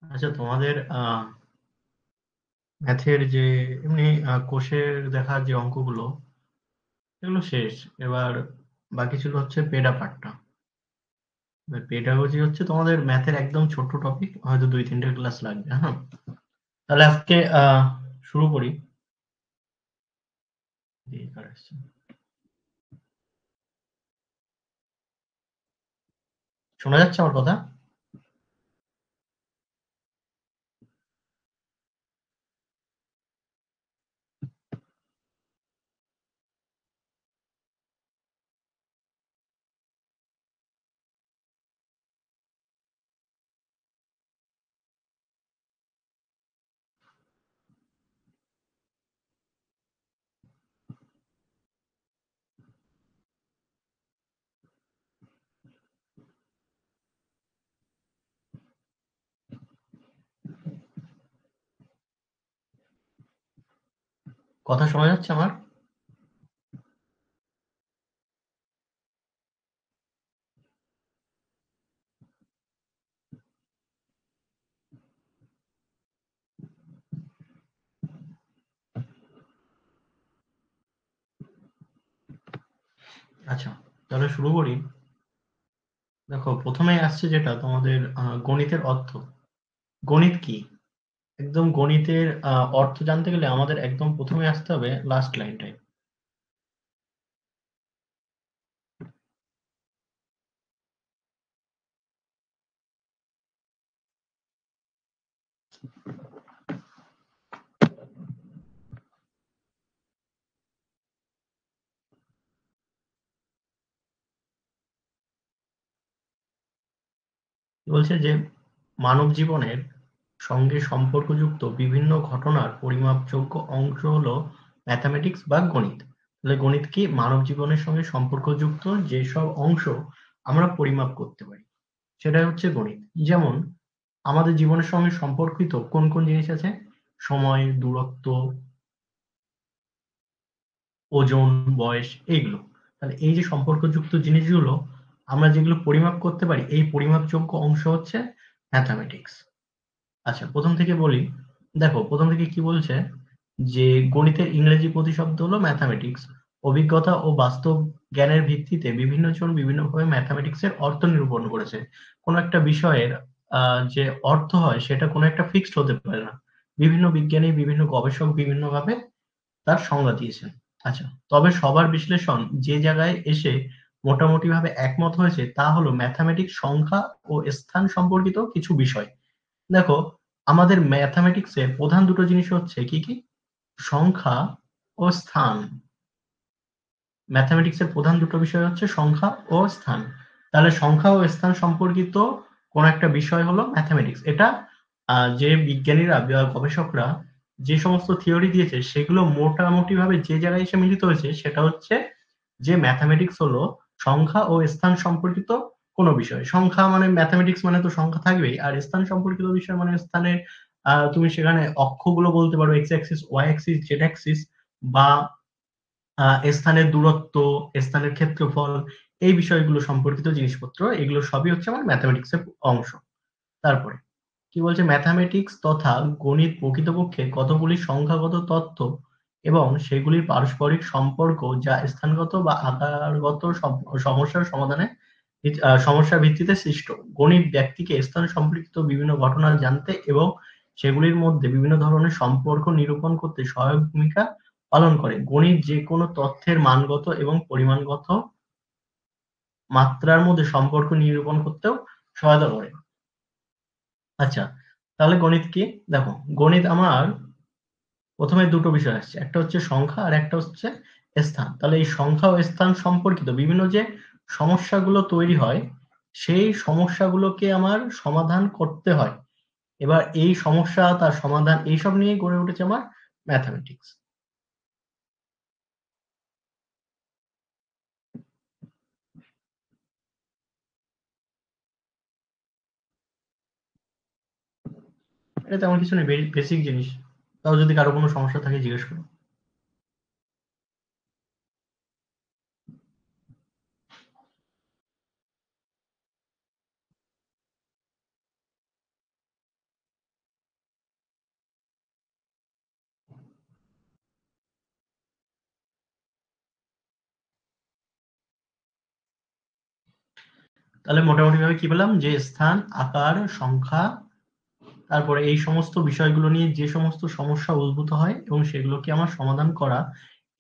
আচ্ছা, তোমাদের ম্যাথের যে এমনি কোষের দেখার যে অঙ্কগুলো এগুলো শেষ। এবার বাকি ছিল হচ্ছে পেডা পার্টটা। পেডাগজি হচ্ছে তোমাদের ম্যাথের একদম ছোট্ট টপিক, হয়তো 2-3টে ক্লাস লাগবে। হ্যাঁ, তাহলে আজকে শুরু করি। এই কার আসছে? শোনা যাচ্ছে আমার কথা? কথা শোনা যাচ্ছে আমার? আচ্ছা, তাহলে শুরু করি। দেখো, প্রথমেই আসছে যেটা তোমাদের গণিতের অর্থ। গণিত কি? একদম গণিতের অর্থ জানতে গেলে আমাদের একদম প্রথমে আসতে হবে লাস্ট লাইনটায়। বলছে যে মানব জীবনের সঙ্গে সম্পর্কযুক্ত বিভিন্ন ঘটনার পরিমাপযোগ্য অংশ হলো ম্যাথামেটিক্স বা গণিত। তাহলে গণিত কি? মানব জীবনের সঙ্গে সম্পর্কযুক্ত যেসব অংশ আমরা পরিমাপ করতে পারি সেটাই হচ্ছে গণিত। যেমন আমাদের জীবনের সঙ্গে সম্পর্কিত কোন কোন জিনিস আছে? সময়, দূরত্ব, ওজন, বয়স, এইগুলো। তাহলে এই যে সম্পর্কযুক্ত জিনিসগুলো আমরা যেগুলো পরিমাপ করতে পারি, এই পরিমাপযোগ্য অংশ হচ্ছে ম্যাথামেটিক্স। আচ্ছা, প্রথম থেকে বলি। দেখো, প্রথম থেকে কি বলছে যে গণিতের ইংরেজি প্রতিশব্দ হলো ম্যাথামেটিক্স। অভিজ্ঞতা ও বাস্তব জ্ঞানের ভিত্তিতে বিভিন্ন জন বিভিন্নভাবে ম্যাথামেটিক্সের অর্থ নিরূপণ করেছে। কোনো একটা বিষয়ের যে অর্থ হয় সেটা কোনো একটা ফিক্সড হতে পারে না। বিভিন্ন বিজ্ঞানী, বিভিন্ন গবেষক বিভিন্নভাবে তার সংজ্ঞা দিয়েছেন। আচ্ছা, তবে সবার বিশ্লেষণ যে জায়গায় এসে মোটামুটিভাবে একমত হয়েছে তা হলো ম্যাথামেটিক্স সংখ্যা ও স্থান সম্পর্কিত কিছু বিষয়। দেখো, আমাদের ম্যাথামেটিক্সের প্রধান দুটো জিনিস হচ্ছে কি কি? সংখ্যা ও স্থান। ম্যাথামেটিক্সের প্রধান দুটো বিষয় হচ্ছে সংখ্যা ও স্থান। তাহলে সংখ্যা ও স্থান সম্পর্কিত কোন একটা বিষয় হলো ম্যাথামেটিক্স। এটা যে বিজ্ঞানীরা বা গবেষকরা যে সমস্ত থিওরি দিয়েছে সেগুলো মোটামুটি ভাবে যে জায়গায় এসে মিলিত হয়েছে সেটা হচ্ছে যে ম্যাথামেটিক্স হলো সংখ্যা ও স্থান সম্পর্কিত কোনো বিষয়। সংখ্যা মানে ম্যাথামেটিক্স মানে তো সংখ্যা থাকবেই, আর স্থান সম্পর্কিত বিষয় মানে স্থানের তুমি সেখানে অক্ষগুলো বলতে পারো, x axis, y axis, z axis, বা স্থানের দূরত্ব, স্থানের ক্ষেত্রফল, এই বিষয়গুলো সম্পর্কিত জিনিসপত্র, এগুলো সবই হচ্ছে আমার ম্যাথামেটিক্স এর অংশ। তারপরে কি বলছে? ম্যাথামেটিক্স তথা গণিত প্রকৃতপক্ষে কতগুলি সংখ্যাগত তত্ত্ব এবং সেগুলির পারস্পরিক সম্পর্ক যা স্থানগত বা আকারগত সমস্যার সমাধানে সমস্যার ভিত্তিতে সৃষ্ট। গণিত ব্যক্তিকে স্থান সম্পর্কিত বিভিন্ন ঘটনা জানতে এবং সেগুলির মধ্যে বিভিন্ন ধরনের সম্পর্ক নিরূপণ করতে সহায়ক ভূমিকা পালন করে। গণিত যে কোনো তথ্যের মানগত এবং পরিমাণগত মাত্রার মধ্যে সম্পর্ক নিরূপণ করতেও সহায়তা করে। আচ্ছা, তাহলে গণিত কি? দেখো, গণিত আমার প্রথমে দুটো বিষয় আসছে, একটা হচ্ছে সংখ্যা আর একটা হচ্ছে স্থান। তাহলে এই সংখ্যা ও স্থান সম্পর্কিত বিভিন্ন যে সমস্যাগুলো তৈরি হয় সেই সমস্যাগুলোকে আমার সমাধান করতে হয়। এবার এই সমস্যা, তার সমাধান, এইসব নিয়ে গড়ে উঠেছে আমার ম্যাথামেটিক্স। এটা তেমন কিছু নেই, বেসিক জিনিস। তাও যদি কারো কোনো সমস্যা থাকে জিজ্ঞেস করো। তাহলে মোটামুটি ভাবে কি পেলাম, যে স্থান, আকার, সংখ্যা, তারপরে এই সমস্ত বিষয়গুলো নিয়ে যে সমস্ত সমস্যা উদ্ভূত হয় এবং সেগুলোকে আমার সমাধান করা,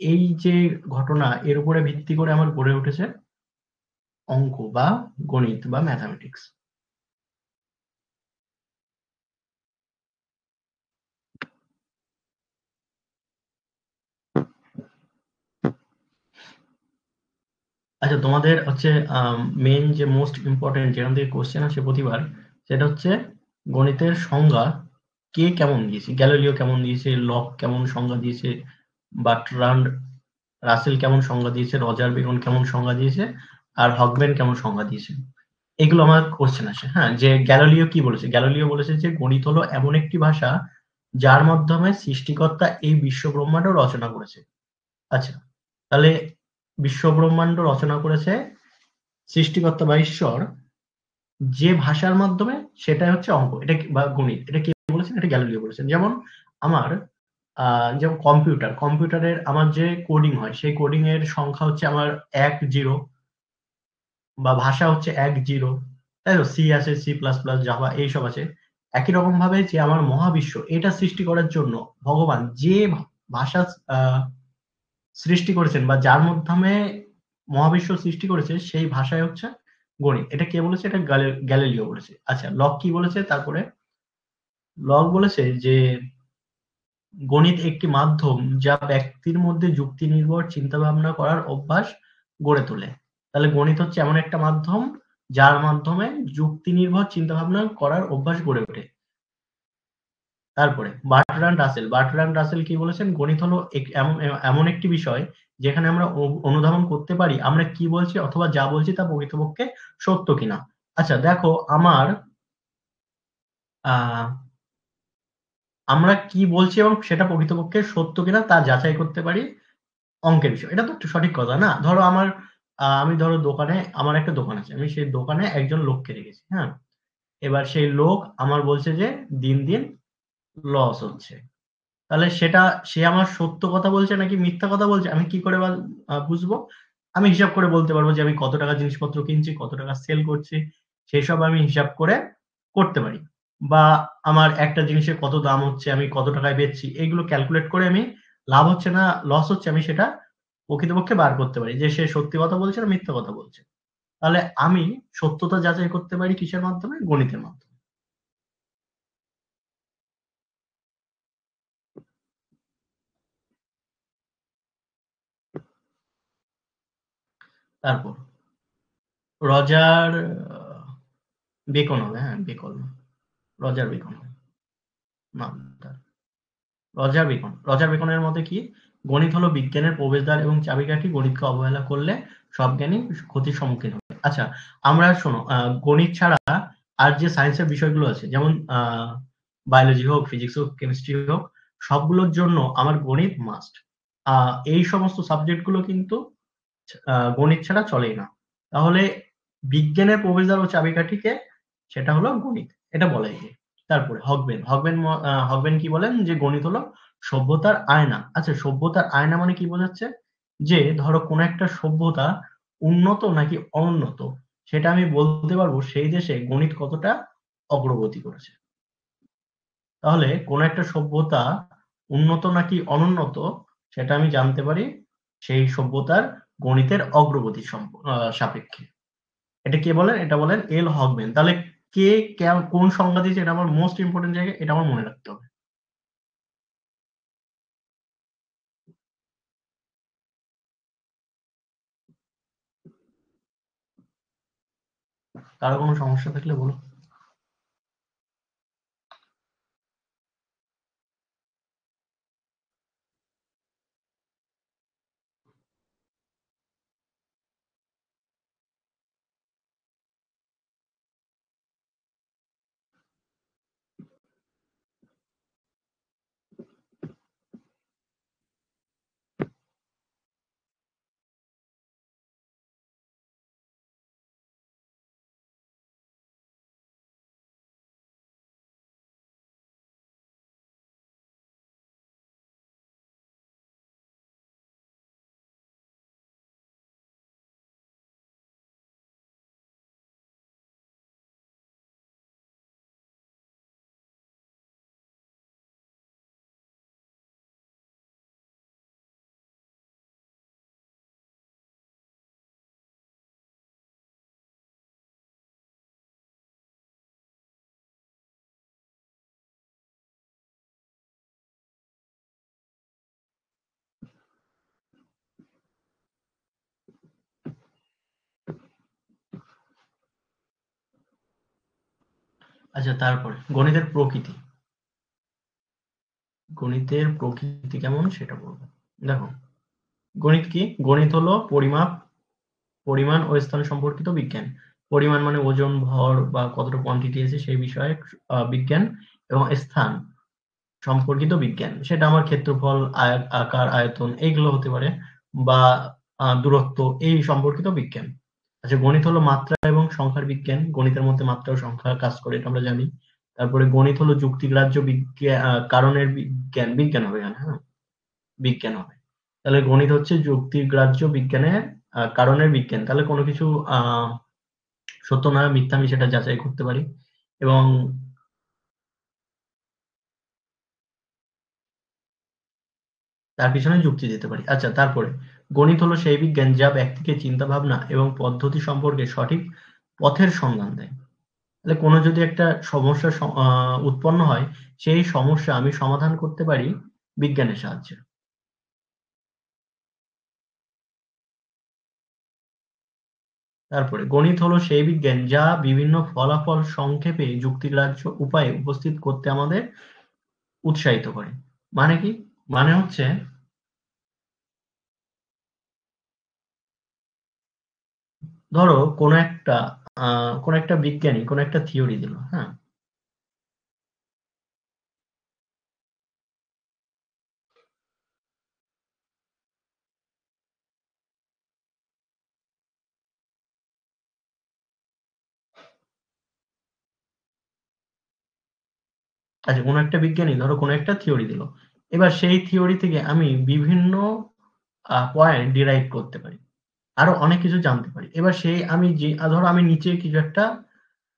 এই যে ঘটনা, এর উপরে ভিত্তি করে আমার গড়ে উঠেছে অঙ্ক বা গণিত বা ম্যাথামেটিক্স। আচ্ছা, তোমাদের হচ্ছে মেইন যে মোস্ট ইম্পর্টেন্ট যেখান থেকে কোশ্চেন আসে প্রতিবার, সেটা হচ্ছে গণিতের সংজ্ঞা কে কেমন দিয়েছে, গ্যালিলিও কেমন দিয়েছে, লক কেমন সংজ্ঞা দিয়েছে, বার্ট্রান্ড রাসেল কেমন সংজ্ঞা দিয়েছে, রজার বেকন কেমন সংজ্ঞা দিয়েছে, আর হকবেন কেমন সংজ্ঞা দিয়েছে। এগুলো আমার কোশ্চেন আসে। হ্যাঁ, যে গ্যালিলিও কি বলেছে, গ্যালিলিও বলেছে যে গণিত হলো এমন একটি ভাষা যার মাধ্যমে সৃষ্টিকর্তা এই বিশ্ব ব্রহ্মাণ্ড রচনা করেছে। আচ্ছা, তাহলে বিশ্ব ব্রহ্মাণ্ড রচনা করেছে সৃষ্টিকর্তা বা ঈশ্বর যে ভাষার মাধ্যমে, সেটাই হচ্ছে অঙ্ক, এটা বা গণিত। এটা কে বলেছেন? এটা গ্যালিলিও বলেছেন। যেমন আমার যেমন কম্পিউটারের আমার যে কোডিং হয়, সেই কোডিং এর সংখ্যা হচ্ছে আমার 1-0, বা ভাষা হচ্ছে 1-0, তাই তো? সি আছে, সি প্লাস প্লাস, জাভা, এইসব আছে। একই রকম ভাবে যে আমার মহাবিশ্ব, এটা সৃষ্টি করার জন্য ভগবান যে ভাষা সৃষ্টি করেছেন বা যার মাধ্যমে মহাবিশ্ব সৃষ্টি করেছে, সেই ভাষায় হচ্ছে গণিত। এটা কে বলেছে? এটা গ্যালিলিও বলেছে। আচ্ছা, লক কি বলেছে তারপরে? লক বলেছে যে গণিত একটি মাধ্যম যা ব্যক্তির মধ্যে যুক্তি নির্ভর চিন্তা ভাবনা করার অভ্যাস গড়ে তোলে। তাহলে গণিত হচ্ছে এমন একটা মাধ্যম যার মাধ্যমে যুক্তি নির্ভর চিন্তা ভাবনা করার অভ্যাস গড়ে ওঠে। তারপরে বার্ট্রান্ড রাসেল কি বলেছেন? গণিত হলো এমন এমন একটি বিষয় যেখানে আমরা অনুধাবন করতে পারি আমরা কি বলছি অথবা যা বলছি তা প্রকৃতপক্ষে সত্য কিনা। আচ্ছা দেখো, আহ আমরা কি বলছি এবং সেটা প্রকৃতপক্ষে সত্য কিনা তা যাচাই করতে পারি অঙ্কের বিষয়। এটা তো একটা সঠিক কথা না? ধরো আমি ধরো দোকানে, আমার একটা দোকান আছে, আমি সেই দোকানে একজন লোককে রেখেছি। হ্যাঁ, এবার সেই লোক আমার বলছে যে দিন দিন লস হচ্ছে। তাহলে সে আমার সত্য কথা বলছে নাকি মিথ্যা কথা বলছে, আমি কি করে বুঝবো? আমি হিসাব করে বলতে পারবো যে আমি কত টাকা জিনিসপত্র কিনছি, কত টাকা সেল করছি, সেসব আমি হিসাব করে করতে পারি। বা আমার একটা জিনিসের কত দাম হচ্ছে, আমি কত টাকায় বেচছি, এগুলো ক্যালকুলেট করে আমি লাভ হচ্ছে না লস হচ্ছে, আমি সেটা প্রকৃতপক্ষে বার করতে পারি যে সে সত্যি কথা বলছে না মিথ্যা কথা বলছে। তাহলে আমি সত্যতা যাচাই করতে পারি কিসের মাধ্যমে? গণিতের মাধ্যমে। তারপর রজার বেকন হবে, হ্যাঁ বেকন, রজার বেকন নাম তার। রজার বেকনের মতে কি, গণিত হলো বিজ্ঞানের প্রবেশদ্বার এবং চাবিকাঠি, গণিতকে অবহেলা করলে সব জ্ঞানী ক্ষতির সম্মুখীন হবে। আচ্ছা, আমরা শোনো, গণিত ছাড়া আর যে সায়েন্সের বিষয়গুলো আছে, যেমন বায়োলজি হোক, ফিজিক্স হোক, কেমিস্ট্রি হোক, সবগুলোর জন্য আমার গণিত মাস্ট। এই সমস্ত সাবজেক্ট গুলো কিন্তু গণিত ছাড়া চলেই না। তাহলে বিজ্ঞানের প্রবেশদ্বার ও চাবিকাঠিকে, সেটা হলো গণিত, এটা বলাই যায়। তারপরে হকবেন কি বলেন? যে গণিত হলো সভ্যতার আয়না। আচ্ছা, সভ্যতার আয়না মানে কি বোঝাচ্ছে? যে ধরো কোন একটা সভ্যতা উন্নত নাকি অনুন্নত, সেটা আমি বলতে পারবো সেই দেশে গণিত কতটা অগ্রগতি করেছে। তাহলে কোন একটা সভ্যতা উন্নত নাকি অনুন্নত, সেটা আমি জানতে পারি সেই সভ্যতার গণিতের অগ্রগতি সাপেক্ষে। এটা কে বলেন? এটা বলেন এল হগবেন। তাহলে কে কোন সংজ্ঞা দিয়েছে, এটা আমার মোস্ট ইম্পর্টেন্ট জায়গা, এটা আমার মনে রাখতে হবে। কারো কোনো সমস্যা থাকলে বলো। আচ্ছা, তারপরে গণিতের প্রকৃতি। গণিতের প্রকৃতি কেমন সেটা বলবো। দেখো, গণিত কি? গণিত হলো পরিমাণ ও স্থান সম্পর্কিত বিজ্ঞান। পরিমাণ মানে ওজন, ভর বা কতটা কোয়ান্টিটি আছে সেই বিষয়ে বিজ্ঞান, এবং স্থান সম্পর্কিত বিজ্ঞান। সেটা আমার ক্ষেত্রফল, আকার, আয়তন এইগুলো হতে পারে, বা দূরত্ব এই সম্পর্কিত বিজ্ঞান। আচ্ছা, গণিত হলো মাত্রা এবং সংখ্যার বিজ্ঞান। গণিতের মধ্যে মাত্রা ও সংখ্যা কাজ করে, এটা আমরা জানি। তারপরে গণিত হলো যুক্তিগ্রাহ্য কারণের বিজ্ঞান। বিজ্ঞান হবে এখানে, হ্যাঁ? বিজ্ঞান হবে। তাহলে গণিত হচ্ছে যুক্তিগ্রাহ্য বিজ্ঞানের কারণের বিজ্ঞান। তাহলে কোনো কিছু সত্য না মিথ্যা আমি সেটা যাচাই করতে পারি, এবং তার পিছনে যুক্তি দিতে পারি। আচ্ছা, তারপরে গণিত হলো সেই বিজ্ঞান যা ব্যক্তিকে চিন্তা ভাবনা এবং পদ্ধতি সম্পর্কে সঠিক পথের সন্ধান দেয়। তাহলে কোনো যদি একটা সমস্যা উৎপন্ন হয়, সেই সমস্যা আমি সমাধান করতে পারি বিজ্ঞানের সাহায্যে। তারপরে গণিত হলো সেই বিজ্ঞান যা বিভিন্ন ফলাফল সংক্ষেপে যুক্তিগ্রাহ্য উপায়ে উপস্থিত করতে আমাদের উৎসাহিত করে। মানে কি? মানে হচ্ছে, ধরো কোনো একটা বিজ্ঞানী কোনো একটা থিওরি দিল, হ্যাঁ? আচ্ছা, কোনো একটা বিজ্ঞানী ধরো কোনো একটা থিওরি দিল। এবার সেই থিওরি থেকে আমি বিভিন্ন পয়েন্ট ডিরাইভ করতে পারি। আরো অনেক কিছু জানতে পারি। এবার সেই আমি যে ধরো আমি নিচে কিছু একটা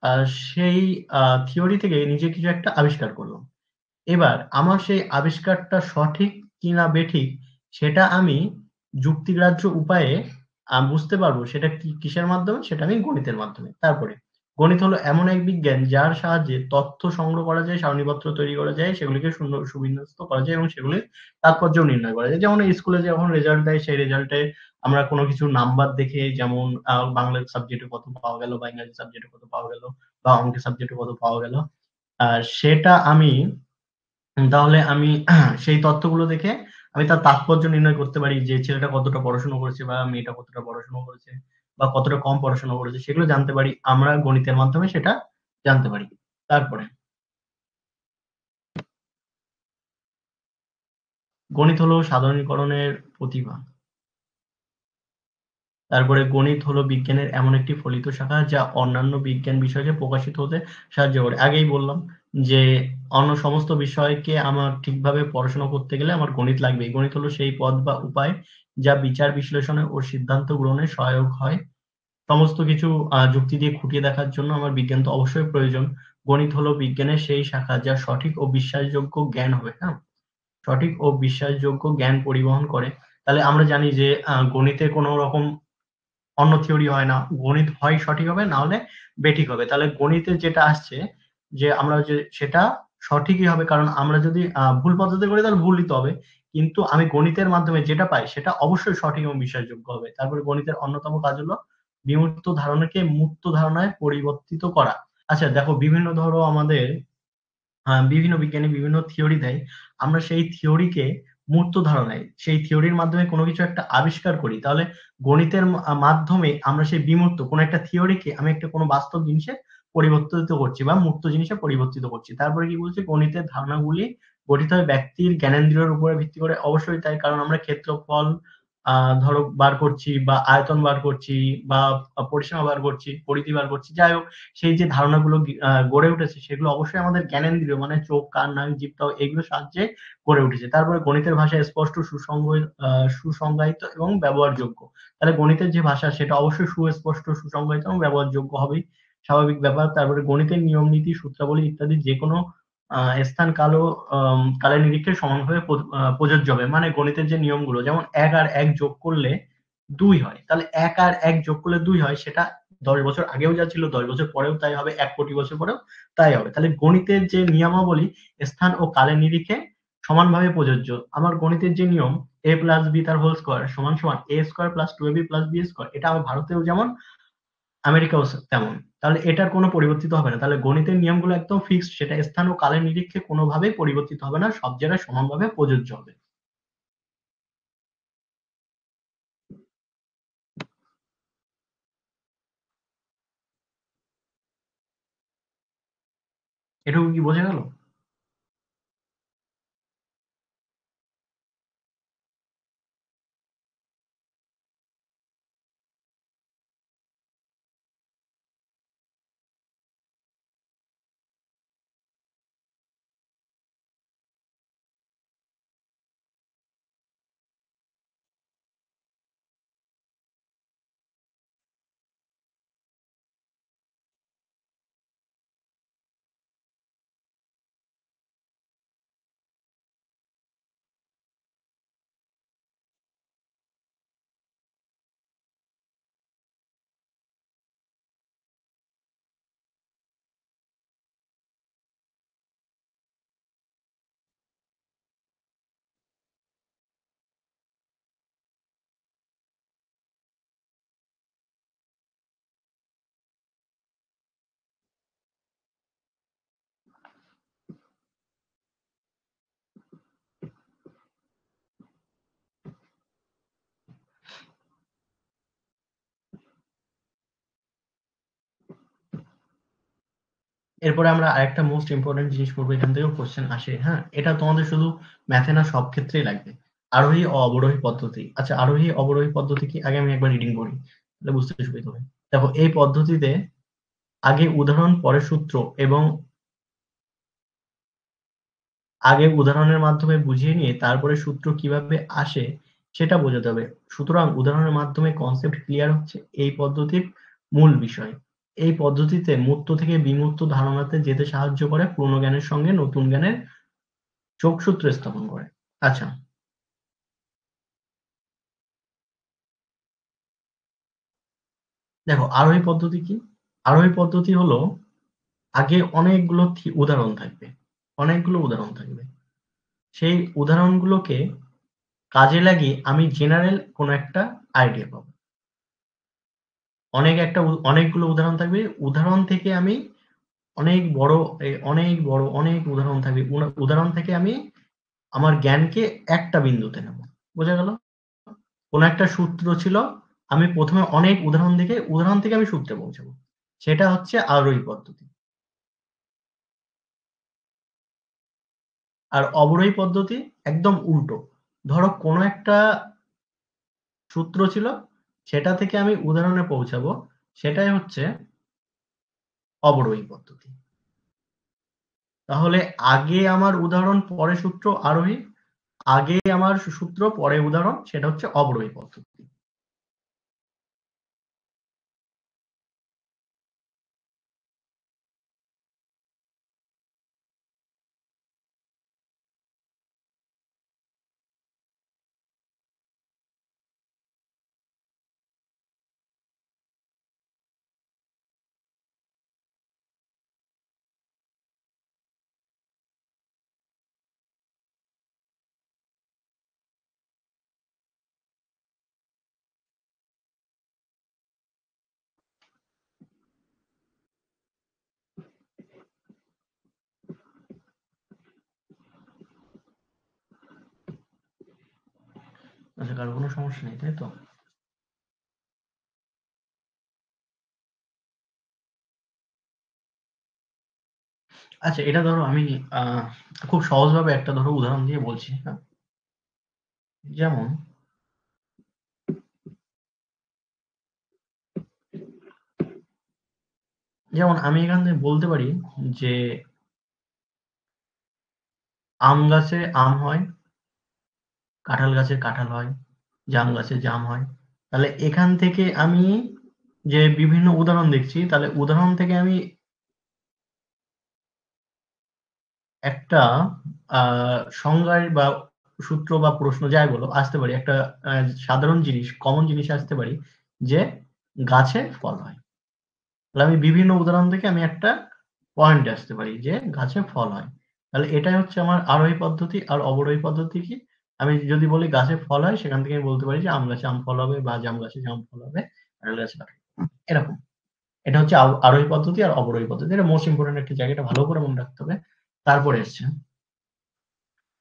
আ সেই থিওরি থেকে নিজে কিছু একটা আবিষ্কার করলাম। এবার আমার সেই আবিষ্কারটা সঠিক কিনা বেঠিক সেটা আমি যুক্তিগ্রাহ্য উপায়ে বুঝতে পারবো সেটা কিসের মাধ্যমে? সেটা আমি গণিতের মাধ্যমে। তারপরে গণিত হলো এমন এক বিজ্ঞান যার সাহায্যে তথ্য সংগ্রহ করা যায়, সারণীপত্র তৈরি করা যায়, সেগুলিকে সুবিন্যস্ত করা যায় এবং সেগুলির তাৎপর্যও নির্ণয় করা যায়। যেমন স্কুলে যখন রেজাল্ট দেয় সেই রেজাল্টে আমরা কোনো কিছু নাম্বার দেখে, যেমন বাংলা সাবজেক্টে কত পাওয়া গেল, বা ইংরেজি সাবজেক্টে কত পাওয়া গেল, বা অঙ্কের সাবজেক্টে কত পাওয়া গেল। সেটা আমি তাহলে আমি সেই তথ্যগুলো দেখে আমি তার তাৎপর্য নির্ণয় করতে পারি যে ছেলেটা কতটা পড়াশোনা করেছে বা মেয়েটা কতটা পড়াশোনা করেছে বা কতটা কম পড়াশোনা করেছে, সেগুলো জানতে পারি। আমরা গণিতের মাধ্যমে সেটা জানতে পারি। তারপরে গণিত হলো সাধারণীকরণের প্রতিভা। তারপরে গণিত হলো বিজ্ঞানের এমন একটি ফলিত শাখা যা অন্যান্য বিজ্ঞান বিষয়কে প্রকাশিত হতে সাহায্য করে। আগেই বললাম যে অন্য সমস্ত বিষয়কে আমার ঠিকভাবে পড়াশোনা করতে গেলে আমার গণিত লাগবেই। গণিত হলো সেই পথ বা উপায় যা বিচার বিশ্লেষণে ও সিদ্ধান্ত গ্রহণে সহায়ক হয়। সমস্ত কিছু যুক্তি দিয়ে খুঁটিয়ে দেখার জন্য আমার বিজ্ঞান তো অবশ্যই প্রয়োজন। গণিত হলো বিজ্ঞানের সেই শাখা যা সঠিক ও বিশ্বাসযোগ্য জ্ঞান হবে, হ্যাঁ? সঠিক ও বিশ্বাসযোগ্য জ্ঞান পরিবহন করে। তাহলে আমরা জানি যে গণিতে কোনো রকম অন্য থিওরি হয় না। গণিত হয় সঠিক হবে, না হলে বেঠিক হবে। তাহলে গণিতে যেটা আসছে যে আমরা যে সেটা সঠিকই হবে, কারণ আমরা যদি ভুল পদ্ধতিতে করি তাহলে ভুলই তো হবে। কিন্তু আমি গণিতের মাধ্যমে যেটা পাই সেটা অবশ্যই সঠিক এবং বিশ্বাসযোগ্য হবে। তারপরে গণিতের অন্যতম কাজ হলো বিমূর্ত ধারণাকে মূর্ত ধারণায় পরিবর্তিত করা। আচ্ছা, দেখো, বিভিন্ন ধরো আমাদের বিভিন্ন বিজ্ঞানী বিভিন্ন থিওরি দেয়। আমরা সেই থিওরিকে মূর্ত ধারণায়, সেই থিওরির মাধ্যমে কোনো কিছু একটা আবিষ্কার করি। তাহলে গণিতের মাধ্যমে আমরা সেই বিমূর্ত কোনো একটা থিওরিকে আমি একটা কোনো বাস্তব জিনিসে পরিবর্তিত করছি বা মূর্ত জিনিসে পরিবর্তিত করছি। তারপরে কি বলছে? গণিতের ধারণাগুলি গঠিত হয় ব্যক্তির জ্ঞানেন্দ্রিয়ের উপরে ভিত্তি করে। অবশ্যই তাই, কারণ আমরা ক্ষেত্রফল ধরো বার করছি, বা আয়তন বার করছি, বা পরিসীমা বার করছি, পরিধি বার করছি। যাই হোক, সেই যে ধারণাগুলো গড়ে উঠেছে সেগুলো অবশ্যই আমাদের জ্ঞানেন্দ্রিয় মানে চোখ, কান, নাক, জিহ্বা, ত্বক এগুলোর সাহায্যে গড়ে উঠেছে। তারপরে গণিতের ভাষা স্পষ্ট, সুসংজ্ঞায়িত এবং ব্যবহারযোগ্য। তাহলে গণিতের যে ভাষা সেটা অবশ্যই সুস্পষ্ট, সুসংজ্ঞায়িত এবং ব্যবহারযোগ্য হবেই, স্বাভাবিক ব্যাপার। তারপরে গণিতের নিয়ম নীতি, সূত্রাবলী ইত্যাদি যেকোনো স্থান, কাল ও কালের নিরিখে সমানভাবে প্রযোজ্য হবে। মানে গণিতের যে নিয়মগুলো, যেমন ১ আর ১ যোগ করলে ২ হয়। তাহলে ১ আর ১ যোগ করলে ২ হয়, সেটা ১০ বছর আগেও যা ছিল ১০ বছর পরেও তাই হবে, ১ কোটি বছর পরেও তাই হবে। তাহলে গণিতের যে নিয়মাবলী স্থান ও কালের নিরিখে সমানভাবে প্রযোজ্য। আমার গণিতের যে নিয়ম a প্লাস b তার হোল স্কয়ার সমান সমান a square plus 2ab plus b square, এটা আমার ভারতেও যেমন আমেরিকাও তেমন। তাহলে এটার কোনো পরিবর্তিত হবে না। তাহলে গণিতের নিয়মগুলো একদম ফিক্সড, সেটা স্থান ও কালের নিরিখে কোনোভাবেই পরিবর্তিত হবে না। সব জায়গায় সমানভাবে প্রযোজ্য হবে। এটুকু কি বোঝা গেল? এরপরে আমরা আরেকটা মোস্ট ইম্পর্টেন্ট জিনিস করবো, এখান থেকেও কোশ্চেন আসে। হ্যাঁ, এটা তোমাদের শুধু ম্যাথে না, সব ক্ষেত্রেই লাগবে। আরোহী ও অবরোহী পদ্ধতি। আচ্ছা, আরোহী অবরোহী পদ্ধতি কি? আগে আমি একবার রিডিং করি, তাহলে বুঝতে সুবিধা হবে। দেখো, এই পদ্ধতিতে আগে উদাহরণ পরে সূত্র, এবং আগে উদাহরণের মাধ্যমে বুঝিয়ে নিয়ে তারপরে সূত্র কিভাবে আসে সেটা বোঝাতে হবে। সুতরাং উদাহরণের মাধ্যমে কনসেপ্ট ক্লিয়ার হচ্ছে এই পদ্ধতির মূল বিষয়। এই পদ্ধতিতে মূর্ত থেকে বিমূর্ত ধারণাতে যেতে সাহায্য করে, পুরনো জ্ঞানের সঙ্গে নতুন জ্ঞানের যোগসূত্র স্থাপন করে। আচ্ছা, দেখো আরোহী পদ্ধতি কি? আরোহী পদ্ধতি হলো, আগে অনেকগুলো উদাহরণ থাকবে, অনেকগুলো উদাহরণ থাকবে। সেই উদাহরণগুলোকে কাজে লাগিয়ে আমি জেনারেল কোনো একটা আইডিয়া পাবো। অনেকগুলো উদাহরণ থাকবে, উদাহরণ থেকে আমি অনেক উদাহরণ থাকবে, উদাহরণ থেকে আমি আমার জ্ঞানকে একটা বিন্দুতে নেব। বোঝা গেল? কোন একটা সূত্র ছিল, আমি প্রথমে অনেক উদাহরণ থেকে আমি সূত্রে পৌঁছাবো। সেটা হচ্ছে আরোহী পদ্ধতি। আর অবরোহী পদ্ধতি একদম উল্টো। ধরো কোনো একটা সূত্র ছিল, সেটা থেকে আমি উদাহরণে পৌঁছাবো, সেটাই হচ্ছে অবরোহী পদ্ধতি। তাহলে আগে আমার উদাহরণ পরে সূত্র আরোহী, আগে আমার সূত্র পরে উদাহরণ, সেটা হচ্ছে অবরোহী পদ্ধতি। আচ্ছা, কারো কোনো সমস্যা নেই, তাই তো? আচ্ছা, এটা ধরো আমি খুব সহজভাবে একটা ধরো উদাহরণ দিয়ে বলছি। হ্যাঁ, যেমন যেমন আমি এখান থেকে বলতে পারি যে আম গাছে আম হয়, কাঁঠাল গাছে কাঁঠাল হয়, জাম গাছে জাম হয়। তাহলে এখান থেকে আমি যে বিভিন্ন উদাহরণ দেখছি, তাহলে উদাহরণ থেকে আমি একটা সংজ্ঞার বা সূত্র বা প্রশ্ন যাই বলো আসতে পারি, একটা সাধারণ জিনিস, কমন জিনিস আসতে পারি, যে গাছে ফল হয়। তাহলে আমি বিভিন্ন উদাহরণ থেকে আমি একটা পয়েন্ট আসতে পারি যে গাছে ফল হয়। তাহলে এটাই হচ্ছে আমার আরোহী পদ্ধতি। আর অবরোহী পদ্ধতি কি? আমি যদি বলি গাছে ফল হয়, সেখান থেকে আমি বলতে পারি যে আম গাছে আম ফল হবে, বা জাম গাছে জাম ফল হবে, কাঁঠাল গাছে কাঁঠাল, এরকম। এটা হচ্ছে আরোহী পদ্ধতি আর অবরোহী পদ্ধতি। এটা মোস্ট ইম্পর্টেন্ট একটা জায়গা, এটা ভালো করে মনে রাখতে হবে। তারপরে আসছে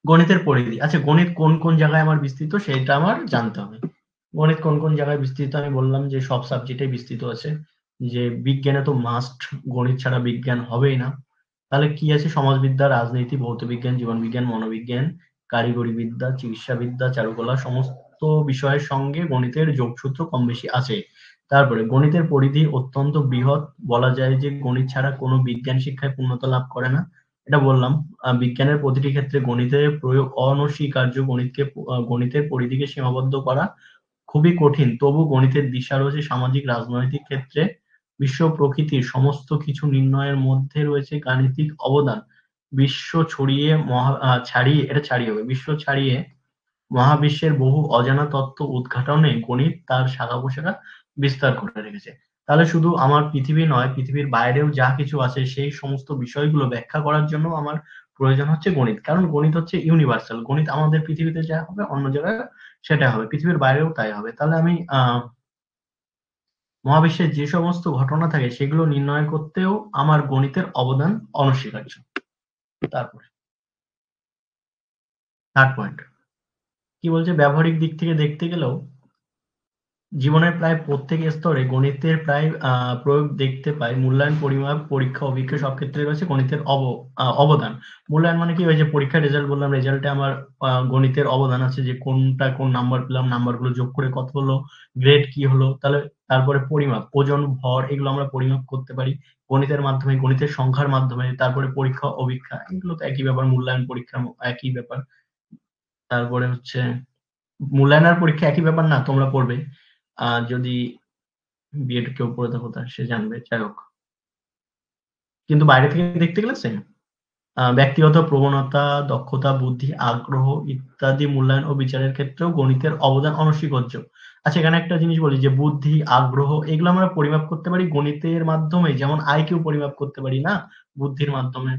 গণিতের পরিধি। আচ্ছা, গণিত কোন কোন জায়গায় আমার বিস্তৃত সেটা আমার জানতে হবে। গণিত কোন কোন জায়গায় বিস্তৃত আমি বললাম যে সব সাবজেক্টে বিস্তৃত আছে। যে বিজ্ঞানে তো মাস্ট, গণিত ছাড়া বিজ্ঞান হবেই না। তাহলে কি আছে? সমাজবিদ্যা, রাজনীতি, ভৌতবিজ্ঞান, জীবনবিজ্ঞান, মনোবিজ্ঞান, কারিগরি বিদ্যা, চিকিৎসাবিদ্যা, চারুকলা সমস্ত বিষয়ের সঙ্গে গণিতের যোগসূত্র কম বেশি আছে। তারপরে গণিতের পরিধি অত্যন্ত বৃহৎ। বলা যায় যে গণিত ছাড়া কোনো বিজ্ঞান শিক্ষায় পূর্ণতা লাভ করে না। এটা বললাম। বিজ্ঞানের প্রতিটি ক্ষেত্রে গণিতের প্রয়োগ অনস্বীকার্য। গণিতের পরিধিকে সীমাবদ্ধ করা খুবই কঠিন। তবু গণিতের দিশা রয়েছে সামাজিক, রাজনৈতিক ক্ষেত্রে। বিশ্ব প্রকৃতির সমস্ত কিছু নির্ণয়ের মধ্যে রয়েছে গাণিতিক অবদান। বিশ্ব ছড়িয়ে ছাড়িয়ে, এটা ছাড়িয়ে হবে, বিশ্ব ছাড়িয়ে মহাবিশ্বের বহু অজানা তত্ত্ব উদ্ঘাটনে গণিত তার শাখা-প্রশাখা বিস্তার করে রেখেছে। তাহলে শুধু আমার পৃথিবী নয়, পৃথিবীর বাইরেও যা কিছু আছে সেই সমস্ত বিষয়গুলো ব্যাখ্যা করার জন্য আমার প্রয়োজন হচ্ছে গণিত। কারণ গণিত হচ্ছে ইউনিভার্সাল। গণিত আমাদের পৃথিবীতে যা হবে অন্য জায়গায় সেটা হবে। পৃথিবীর বাইরেও তাই হবে। তাহলে আমি মহাবিশ্বের যে সমস্ত ঘটনা থাকে সেগুলো নির্ণয় করতেও আমার গণিতের অবদান অনস্বীকার্য। তারপরে থার্ড পয়েন্ট কি বলছে? ব্যবহারিক দিক থেকে দেখতে গেলেও জীবনের প্রায় প্রত্যেক স্তরে গণিতের প্রায় প্রয়োগ দেখতে পাই। মূল্যায়ন, পরিমাপ, পরীক্ষা, অভিজ্ঞ সব ক্ষেত্রে রয়েছে গণিতের অবদান। মূল্যায়ন মানে কি? ওই যে পরীক্ষার রেজাল্ট বললাম, রেজাল্টে আমার গণিতের অবদান আছে, যে কোনটা কোন নাম্বার পেলাম, নাম্বারগুলো যোগ করে কত হলো, গ্রেড কি হলো। তাহলে তারপরে পরিমাপ, ওজন, ভর, এগুলো আমরা পরিমাপ করতে পারি গণিতের মাধ্যমে, গণিতের সংখ্যার মাধ্যমে। তারপরে পরীক্ষা, অভিক্ষা, এগুলো তো একই ব্যাপার, মূল্যায়ন, পরীক্ষা একই ব্যাপার। তারপরে হচ্ছে মূল্যায়ন আর পরীক্ষা একই ব্যাপার না, তোমরা পড়বে। যদি বিএড কেউ পড়ে থাকো তার সে জানবে। যাই হোক, কিন্তু বাইরে থেকে দেখতে গেলে সেম। ব্যক্তিগত প্রবণতা, দক্ষতা, বুদ্ধি, আগ্রহ ইত্যাদি মূল্যায়ন ও বিচারের ক্ষেত্রেও গণিতের অবদান অনস্বীকার্য। আচ্ছা, এখানে একটা জিনিস বলি যে বুদ্ধি, আগ্রহ এগুলো আমরা পরিমাপ করতে পারি গণিতের মাধ্যমে। যেমন আইকিউ পরিমাপ করতে পারি না বুদ্ধির মাধ্যমে।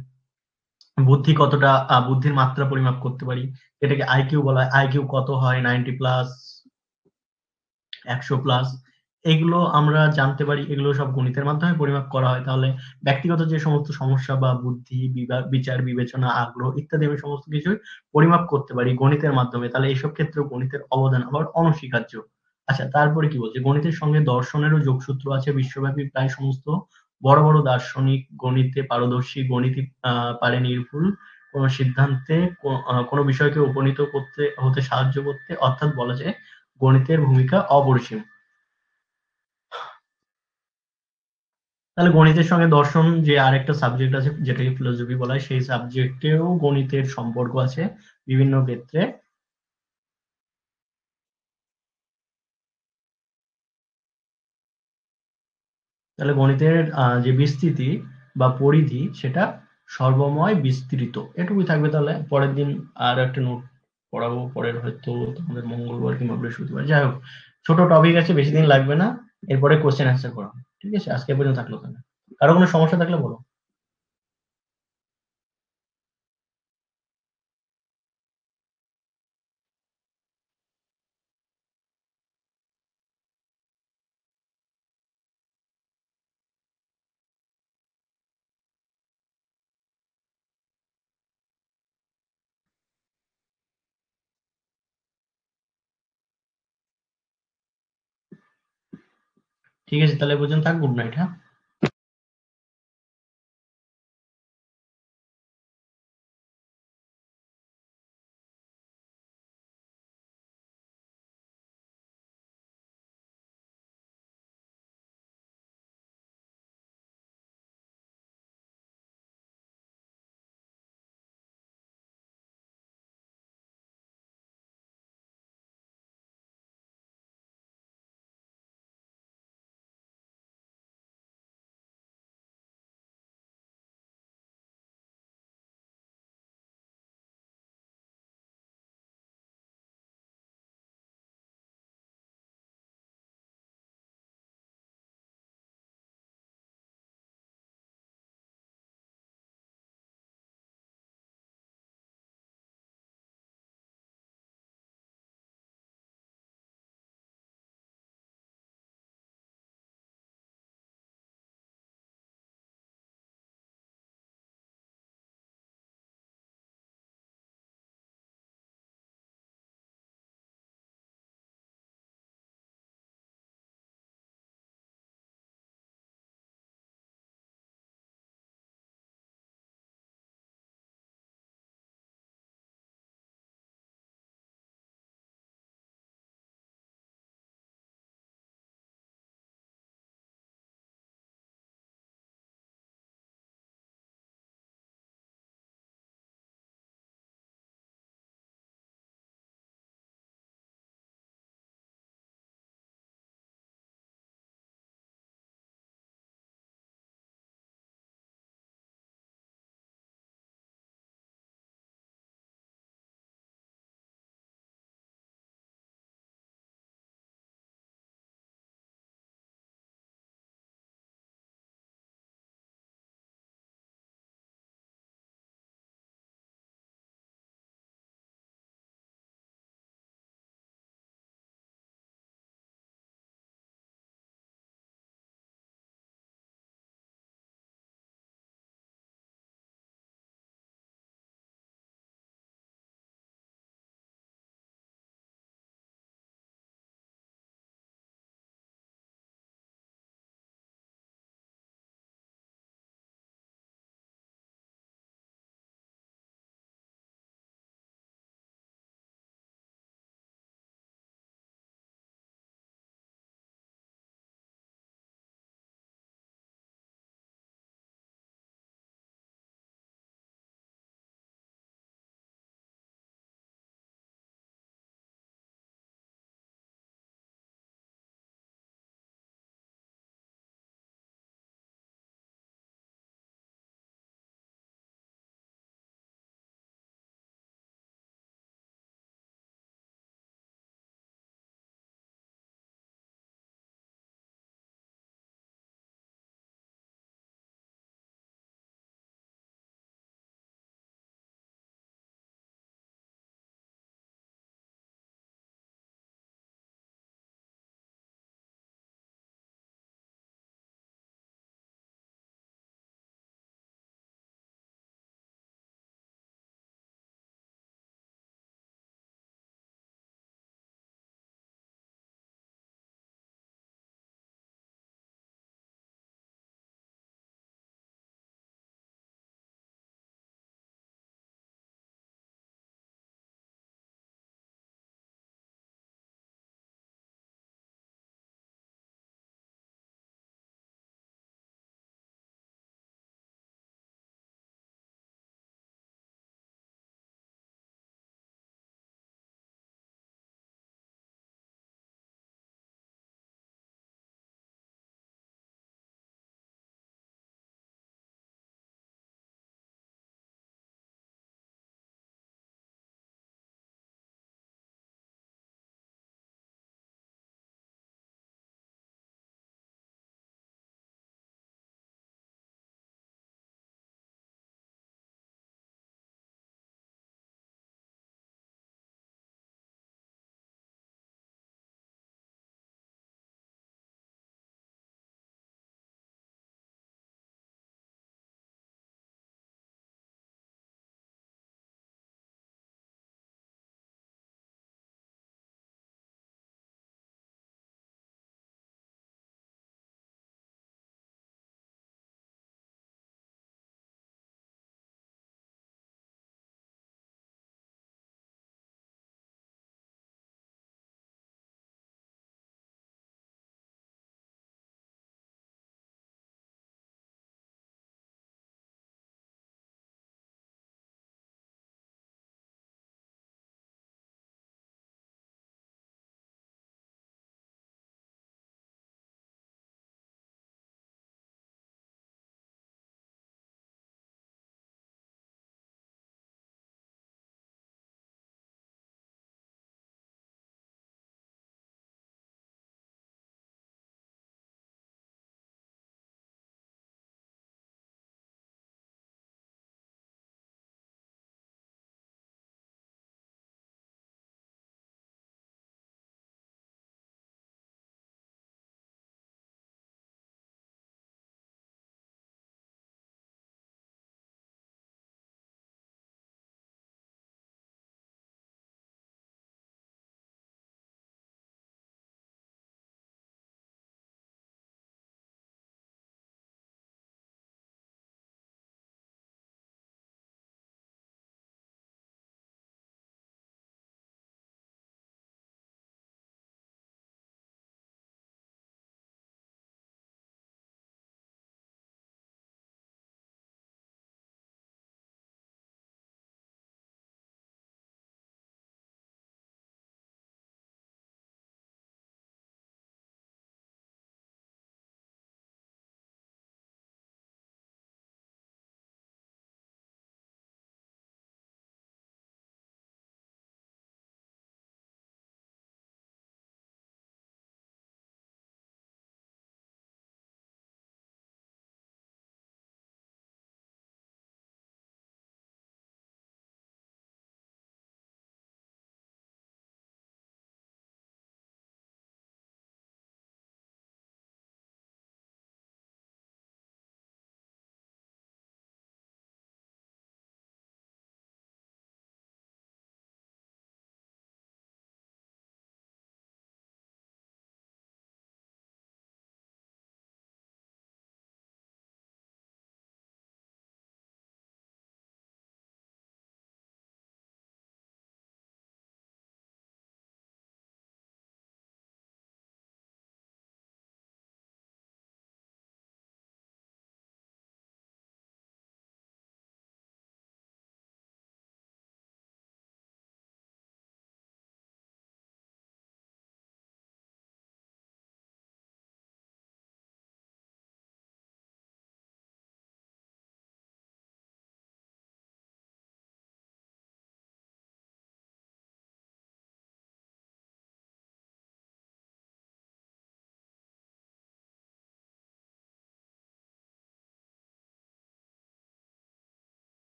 বুদ্ধি কতটা, বুদ্ধির মাত্রা পরিমাপ করতে পারি, এটাকে আইকিউ বলা হয়। আইকিউ কত হয়? 90 প্লাস, 100 প্লাস, এগুলো আমরা জানতে পারি। এগুলো সব গণিতের মাধ্যমে পরিমাপ করা হয়। তাহলে ব্যক্তিগত যে সমস্ত সমস্যা বা বুদ্ধি, বিচার, বিবেচনা, আগ্রহ ইত্যাদি আমি সমস্ত কিছুই পরিমাপ করতে পারি গণিতের মাধ্যমে। তাহলে এইসব ক্ষেত্রেও গণিতের অবদান আবার অনস্বীকার্য। আচ্ছা, তারপরে কি বলছে? গণিতের সঙ্গে দর্শনেরও যোগসূত্র আছে। বিশ্বব্যাপী প্রায় সমস্ত বড় বড় দার্শনিক গণিতে পারদর্শী। গণিতই পারে নির্ভুল কোন সিদ্ধান্তে কোনো বিষয়কে উপনীত হতে সাহায্য করতে। অর্থাৎ বলা যায় গণিতের ভূমিকা অপরিসীম। তাহলে গণিতের সঙ্গে দর্শন যে আরেকটা সাবজেক্ট আছে যেটাকে ফিলোসফি বলা হয়, সেই সাবজেক্টেও গণিতের সম্পর্ক আছে বিভিন্ন ক্ষেত্রে। তাহলে গণিতের যে বিস্তৃতি বা পরিধি সেটা সর্বময় বিস্তৃত। এটুকুই থাকবে। তাহলে পরের দিন আর একটা নোট পড়াবো, পরের হয়তো তোমাদের মঙ্গলবার কিংবা বৃহস্পতিবার। যাই হোক, ছোট টপিক আছে, বেশি দিন লাগবে না। এরপরে কোশ্চেন অ্যান্সার করা হবে। ঠিক আছে, আজকে পর্যন্ত থাকলো। তাহলে কারো কোনো সমস্যা থাকলে বলো। ঠিক আছে, তাহলে এ পর্যন্ত থাক। Good night. হ্যাঁ।